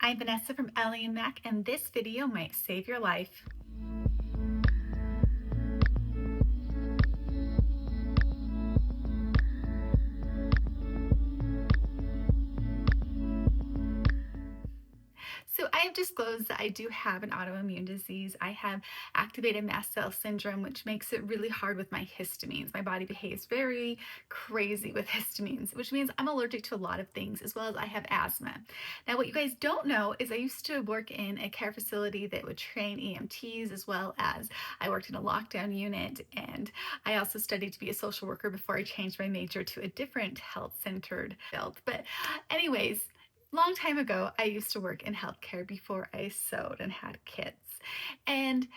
I'm Vanessa from Ellie and Mac, and this video might save your life. So I have disclosed that I do have an autoimmune disease. I have activated mast cell syndrome, which makes it really hard with my histamines. My body behaves very crazy with histamines, which means I'm allergic to a lot of things, as well as I have asthma. Now, what you guys don't know is I used to work in a care facility that would train EMTs, as well as I worked in a lockdown unit, and I also studied to be a social worker before I changed my major to a different health-centered field. But anyways, long time ago, I used to work in healthcare before I sewed and had kids. And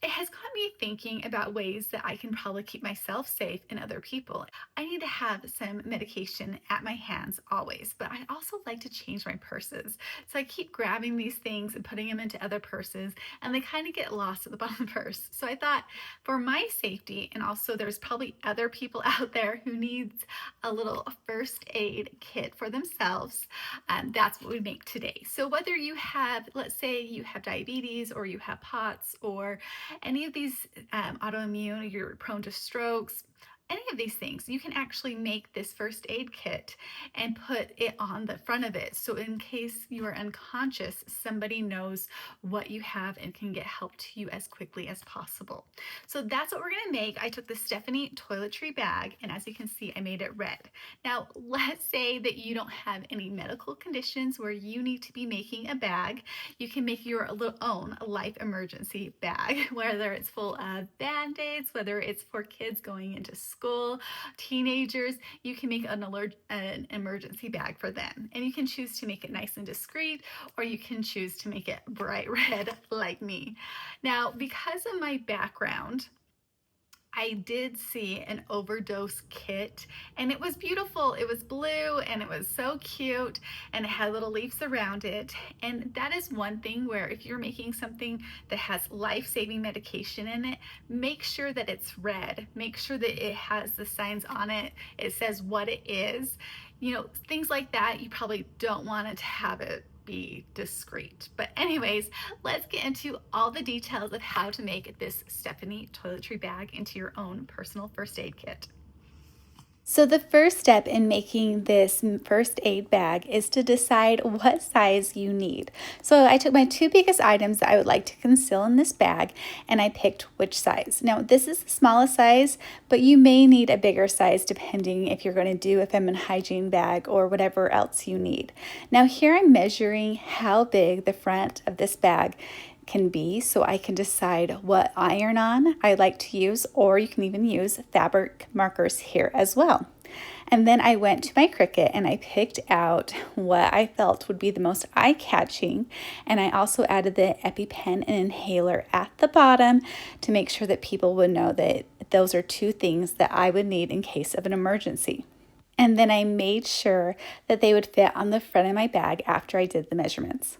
it has got me thinking about ways that I can probably keep myself safe and other people. I need to have some medication at my hands always, but I also like to change my purses. So I keep grabbing these things and putting them into other purses, and they kind of get lost at the bottom of the purse. So I thought for my safety, and also there's probably other people out there who needs a little first aid kit for themselves, that's what we make today. So whether you have, let's say you have diabetes, or you have POTS, or any of these autoimmune, you're prone to strokes, any of these things, you can actually make this first aid kit and put it on the front of it. So in case you are unconscious, somebody knows what you have and can get help to you as quickly as possible. So that's what we're gonna make. I took the Stephanie Toiletry bag, and as you can see, I made it red. Now, let's say that you don't have any medical conditions where you need to be making a bag. You can make your own life emergency bag, whether it's full of Band-Aids, whether it's for kids going into school, teenagers. You can make an emergency bag for them, and you can choose to make it nice and discreet, or you can choose to make it bright red like me. Now, because of my background, I did see an overdose kit, and it was beautiful. It was blue and it was so cute, and it had little leaves around it. And that is one thing where if you're making something that has life-saving medication in it, make sure that it's red. Make sure that it has the signs on it. It says what it is. You know, things like that, you probably don't want it to have it be discreet. But anyways, let's get into all the details of how to make this Stephanie Toiletry bag into your own personal first aid kit. So the first step in making this first aid bag is to decide what size you need. So I took my two biggest items that I would like to conceal in this bag, and I picked which size. Now this is the smallest size, but you may need a bigger size depending if you're going to do a feminine hygiene bag or whatever else you need. Now here I'm measuring how big the front of this bag can be, so I can decide what iron-on I like to use, or you can even use fabric markers here as well. And then I went to my Cricut and I picked out what I felt would be the most eye-catching, and I also added the EpiPen and inhaler at the bottom to make sure that people would know that those are two things that I would need in case of an emergency. And then I made sure that they would fit on the front of my bag after I did the measurements.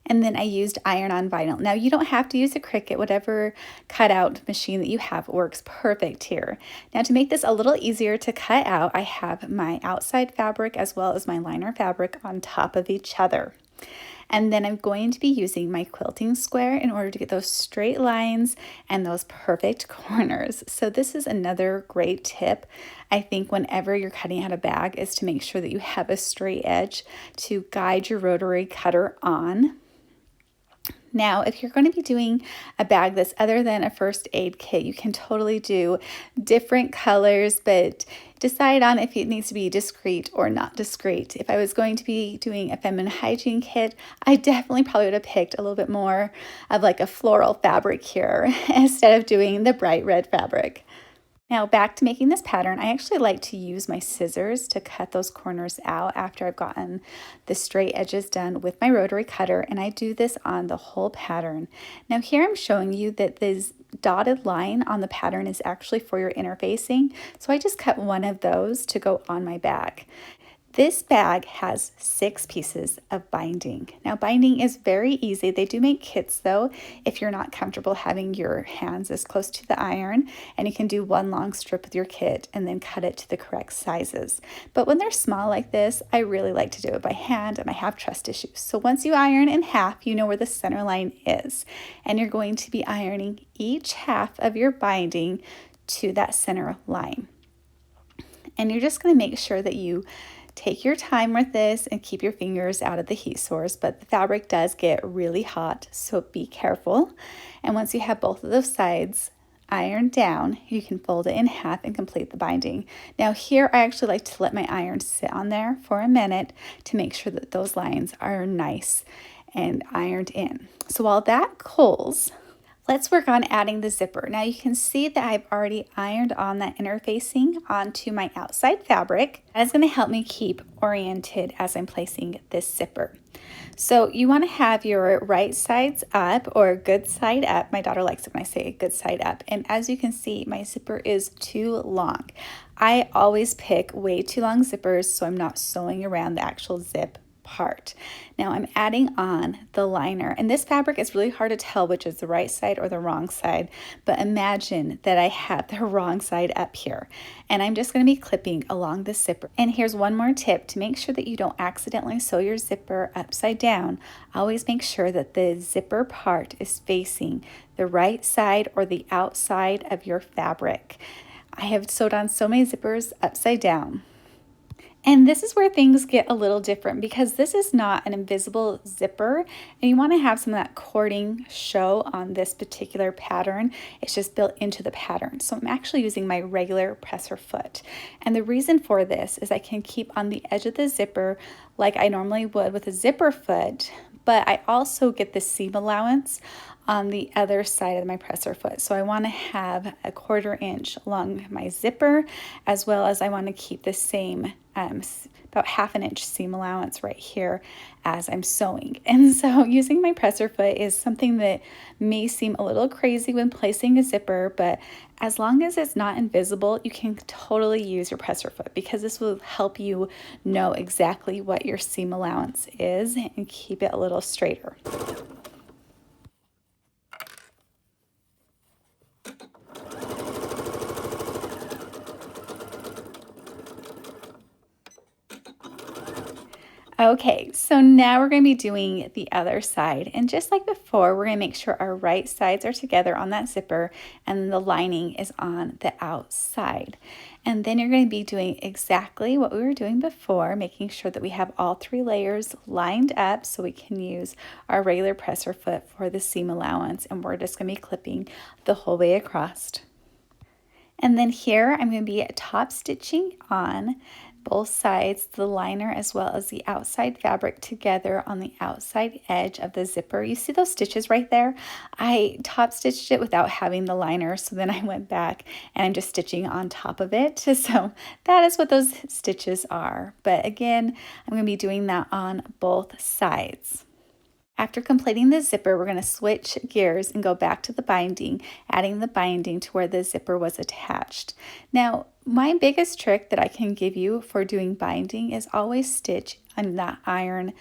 And then I used iron-on vinyl. Now you don't have to use a Cricut, whatever cutout machine that you have works perfect here. Now to make this a little easier to cut out, I have my outside fabric as well as my liner fabric on top of each other. And then I'm going to be using my quilting square in order to get those straight lines and those perfect corners. So this is another great tip, I think, whenever you're cutting out a bag, is to make sure that you have a straight edge to guide your rotary cutter on. Now, if you're going to be doing a bag that's other than a first aid kit, you can totally do different colors, but decide on if it needs to be discreet or not discreet. If I was going to be doing a feminine hygiene kit, I definitely probably would have picked a little bit more of like a floral fabric here instead of doing the bright red fabric. Now back to making this pattern, I actually like to use my scissors to cut those corners out after I've gotten the straight edges done with my rotary cutter, and I do this on the whole pattern. Now here I'm showing you that this dotted line on the pattern is actually for your interfacing, so I just cut one of those to go on my bag. This bag has 6 pieces of binding. Now, binding is very easy. They do make kits though, if you're not comfortable having your hands as close to the iron, and you can do one long strip with your kit and then cut it to the correct sizes. But when they're small like this, I really like to do it by hand, and I have trust issues. So once you iron in half, you know where the center line is, and you're going to be ironing each half of your binding to that center line. And you're just going to make sure that you take your time with this and keep your fingers out of the heat source, but the fabric does get really hot, so be careful. And once you have both of those sides ironed down, you can fold it in half and complete the binding. Now here, I actually like to let my iron sit on there for a minute to make sure that those lines are nice and ironed in. So while that cools, let's work on adding the zipper. Now you can see that I've already ironed on that interfacing onto my outside fabric. That is going to help me keep oriented as I'm placing this zipper. So you want to have your right sides up, or good side up. My daughter likes it when I say good side up. And as you can see, my zipper is too long. I always pick way too long zippers so I'm not sewing around the actual zip part. Now I'm adding on the liner, and this fabric is really hard to tell which is the right side or the wrong side, but imagine that I have the wrong side up here, and I'm just going to be clipping along the zipper. And here's one more tip to make sure that you don't accidentally sew your zipper upside down. Always make sure that the zipper part is facing the right side or the outside of your fabric. I have sewed on so many zippers upside down. And this is where things get a little different, because this is not an invisible zipper, and you want to have some of that cording show on this particular pattern. It's just built into the pattern. So I'm actually using my regular presser foot. And the reason for this is I can keep on the edge of the zipper like I normally would with a zipper foot, but I also get the seam allowance on the other side of my presser foot. So I want to have a 1/4 inch along my zipper, as well as I want to keep the same about 1/2 inch seam allowance right here as I'm sewing. And so using my presser foot is something that may seem a little crazy when placing a zipper, but as long as it's not invisible, you can totally use your presser foot, because this will help you know exactly what your seam allowance is and keep it a little straighter. Okay, so now we're going to be doing the other side, and just like before, we're going to make sure our right sides are together on that zipper and the lining is on the outside. And then you're going to be doing exactly what we were doing before, making sure that we have all 3 layers lined up so we can use our regular presser foot for the seam allowance, and we're just going to be clipping the whole way across. And then here I'm going to be top stitching on both sides, the liner as well as the outside fabric together on the outside edge of the zipper. You see those stitches right there? I top stitched it without having the liner, so then I went back and I'm just stitching on top of it. So that is what those stitches are. But again, I'm going to be doing that on both sides. After completing the zipper, we're going to switch gears and go back to the binding, adding the binding to where the zipper was attached. Now, my biggest trick that I can give you for doing binding is always stitch on that iron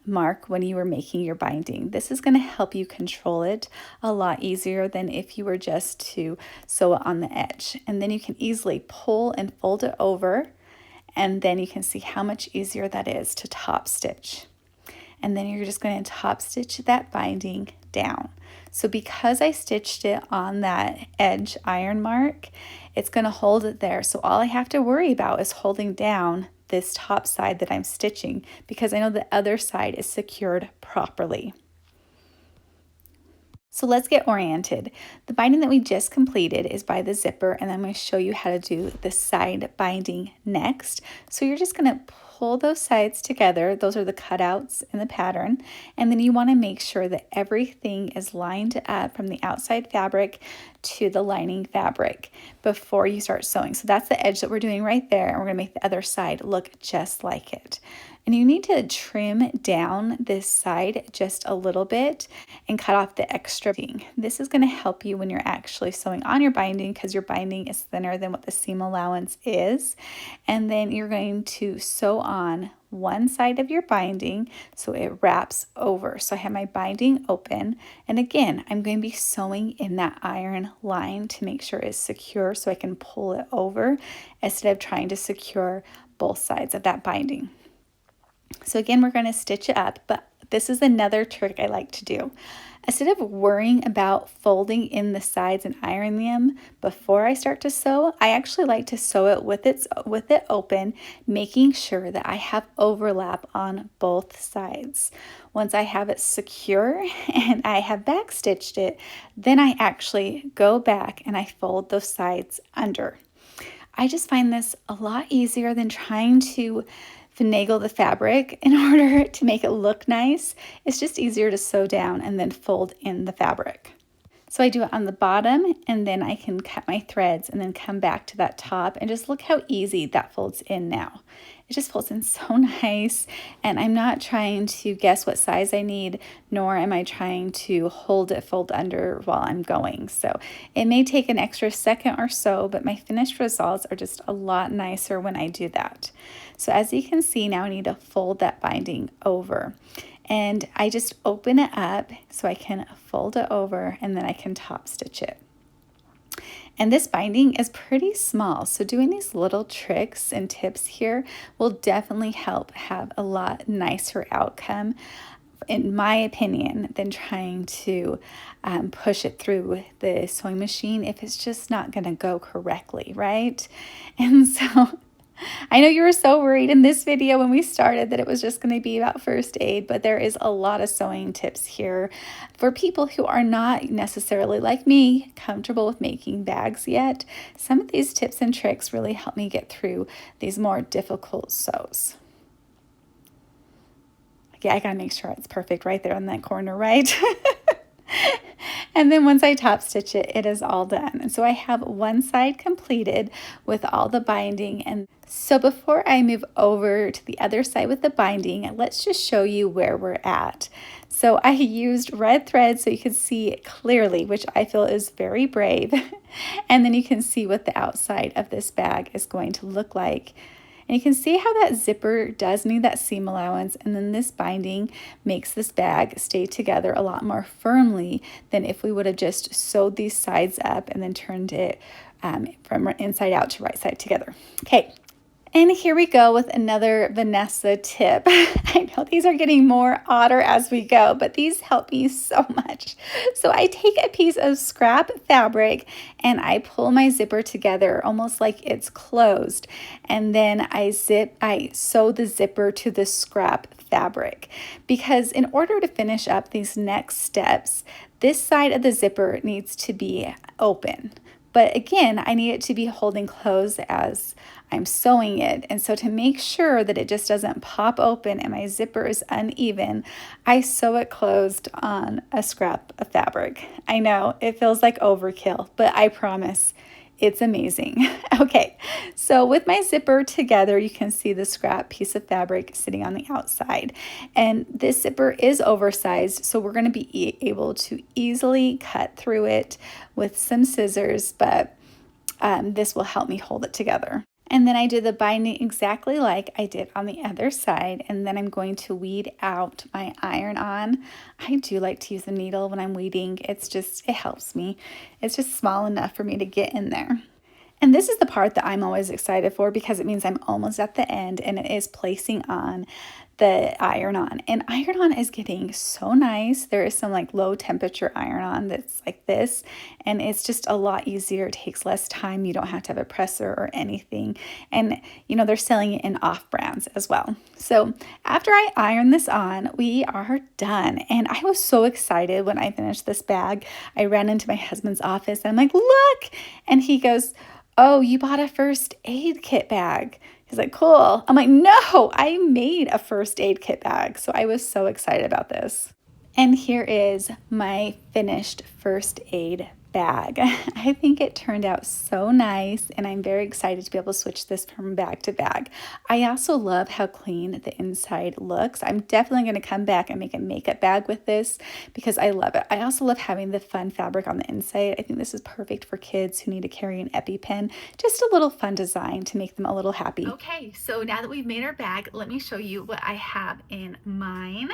mark when you are making your binding. This is going to help you control it a lot easier than if you were just to sew it on the edge. And then you can easily pull and fold it over, and then you can see how much easier that is to top stitch. And then you're just going to top stitch that binding down. So because I stitched it on that edge iron mark, it's going to hold it there. So all I have to worry about is holding down this top side that I'm stitching, because I know the other side is secured properly. So let's get oriented. The binding that we just completed is by the zipper, and I'm going to show you how to do the side binding next. So you're just going to pull those sides together. Those are the cutouts in the pattern. And then you want to make sure that everything is lined up from the outside fabric to the lining fabric before you start sewing. So that's the edge that we're doing right there, and we're going to make the other side look just like it. And you need to trim down this side just a little bit and cut off the extra. This is going to help you when you're actually sewing on your binding, because your binding is thinner than what the seam allowance is. And then you're going to sew on one side of your binding so it wraps over. So I have my binding open, and again, I'm going to be sewing in that iron line to make sure it's secure so I can pull it over instead of trying to secure both sides of that binding. So again, we're going to stitch it up, but this is another trick I like to do. Instead of worrying about folding in the sides and ironing them before I start to sew, I actually like to sew it with it open, making sure that I have overlap on both sides. Once I have it secure and I have back stitched it, then I actually go back and I fold those sides under. I just find this a lot easier than trying to finagle the fabric in order to make it look nice. It's just easier to sew down and then fold in the fabric. So I do it on the bottom, and then I can cut my threads and then come back to that top, and just look how easy that folds in now. It just folds in so nice, and I'm not trying to guess what size I need, nor am I trying to hold it fold under while I'm going. So it may take an extra second or so, but my finished results are just a lot nicer when I do that. So as you can see now, I need to fold that binding over. And I just open it up so I can fold it over, and then I can top stitch it. And this binding is pretty small, so doing these little tricks and tips here will definitely help have a lot nicer outcome, in my opinion, than trying to push it through the sewing machine if it's just not going to go correctly, right? And so I know you were so worried in this video when we started that it was just going to be about first aid, but there is a lot of sewing tips here for people who are not necessarily, like me, comfortable with making bags yet. Some of these tips and tricks really help me get through these more difficult sews. Yeah, I gotta make sure it's perfect right there in that corner, right? And then once I top stitch it, it is all done. And so I have one side completed with all the binding. And so before I move over to the other side with the binding, let's just show you where we're at. So I used red thread so you can see it clearly, which I feel is very brave. And then you can see what the outside of this bag is going to look like. And you can see how that zipper does need that seam allowance, and then this binding makes this bag stay together a lot more firmly than if we would have just sewed these sides up and then turned it from inside out to right side together. Okay. And here we go with another Vanessa tip. I know these are getting more odder as we go, but these help me so much. So I take a piece of scrap fabric and I pull my zipper together almost like it's closed. And then I sew the zipper to the scrap fabric, because in order to finish up these next steps, this side of the zipper needs to be open. But again, I need it to be holding closed as I'm sewing it. And so to make sure that it just doesn't pop open and my zipper is uneven, I sew it closed on a scrap of fabric. I know it feels like overkill, but I promise it's amazing. Okay, so with my zipper together, you can see the scrap piece of fabric sitting on the outside. And this zipper is oversized, so we're going to be able to easily cut through it with some scissors, but this will help me hold it together. And then I do the binding exactly like I did on the other side, and then I'm going to weed out my iron-on. I do like to use a needle when I'm weeding. It helps me. It's just small enough for me to get in there. And this is the part that I'm always excited for, because it means I'm almost at the end, and it is placing on the iron-on. And iron-on is getting so nice. There is some like low temperature iron-on that's like this, and it's just a lot easier. It takes less time. You don't have to have a presser or anything. And you know, they're selling it in off brands as well. So after I iron this on, we are done. And I was so excited when I finished this bag. I ran into my husband's office and I'm like, look, and he goes, oh, you bought a first aid kit bag. He's like, cool. I'm like, no, I made a first aid kit bag. So I was so excited about this. And here is my finished first aid bag. I think it turned out so nice, and I'm very excited to be able to switch this from bag to bag. I also love how clean the inside looks. I'm definitely going to come back and make a makeup bag with this because I love it. I also love having the fun fabric on the inside. I think this is perfect for kids who need to carry an EpiPen. Just a little fun design to make them a little happy. Okay, so now that we've made our bag, let me show you what I have in mine.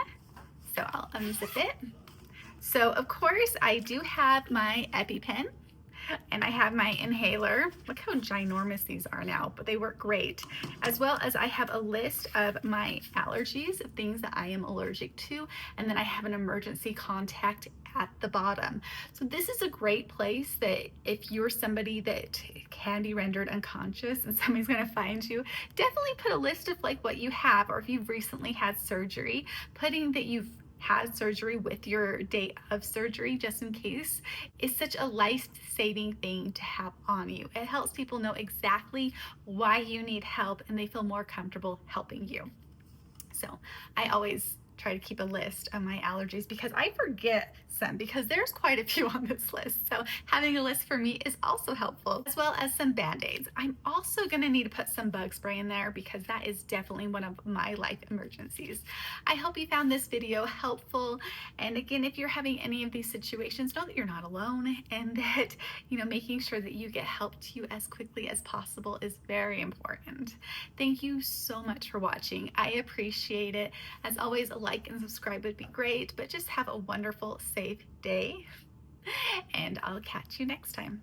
So I'll unzip it. So of course I do have my EpiPen and I have my inhaler. Look how ginormous these are now, but they work great. As well as I have a list of my allergies, of things that I am allergic to, and then I have an emergency contact at the bottom. So this is a great place that if you're somebody that can be rendered unconscious and somebody's gonna find you, definitely put a list of like what you have, or if you've recently had surgery, putting that you've had surgery with your date of surgery just in case is such a life-saving thing to have on you. It helps people know exactly why you need help and they feel more comfortable helping you. So I always try to keep a list of my allergies because I forget some, because there's quite a few on this list. So having a list for me is also helpful, as well as some band-aids. I'm also gonna need to put some bug spray in there because that is definitely one of my life emergencies. I hope you found this video helpful. And again, if you're having any of these situations, know that you're not alone, and that, making sure that you get help to you as quickly as possible is very important. Thank you so much for watching. I appreciate it. As always, a like and subscribe would be great, but just have a wonderful, safe day, and I'll catch you next time.